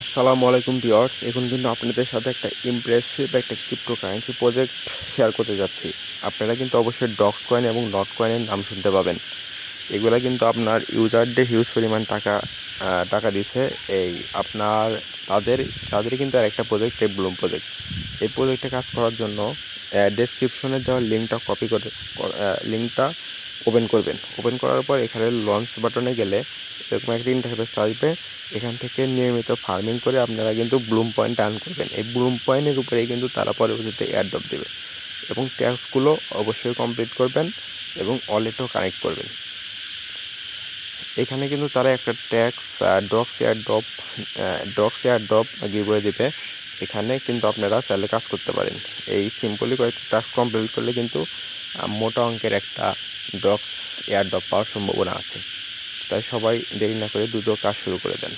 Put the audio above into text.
আসসালামু আলাইকুম ভিউয়ার্স, এখন কিন্তু আপনাদের সাথে একটা ইমপ্রেসিভ একটা ক্রিপ্টোকারেন্সি প্রজেক্ট শেয়ার করতে যাচ্ছি। আপনারা কিন্তু অবশ্যই ডক্স কয়েন এবং নট কয়েনের নাম শুনতে পাবেন। এগুলা কিন্তু আপনার ইউজারদের হিউজ পরিমাণ টাকা দিছে। এই আপনার তাদের তাদের কিন্তু আর একটা প্রজেক্ট, এই ব্লুম প্রজেক্ট। এই প্রজেক্টে কাজ করার জন্য ডেসক্রিপশনে দেওয়া লিঙ্কটা ওপেন করবেন। ওপেন করার পর এখানে লঞ্চ বাটনে গেলে এরকম একটা ইন্টারফেস আসবে। এখান থেকে নিয়মিত ফার্মিং করে আপনারা কিন্তু ব্লুম পয়েন্ট আর্ন করবেন। এই ব্লুম পয়েন্টের উপরেই কিন্তু তারা পরবর্তীতে এয়ারড্রপ দেবে এবং ট্যাক্সগুলো অবশ্যই কমপ্লিট করবেন এবং ওয়ালেটও কানেক্ট করবেন। এখানে কিন্তু তারা একটা ডক্স এয়ারড্রপ গিভওয়ে দিবে। এখানে কিন্তু আপনারা চাইলে কাজ করতে পারেন। এই সিম্পলি কয়েকটা টাস্ক কমপ্লিট করলে কিন্তু মোটা অঙ্কের একটা ডক্স এয়ারড্রপ পাওয়ার সম্ভাবনা আছে। তাই সবাই দেরি না করে দ্রুত কাজ শুরু করে দেন।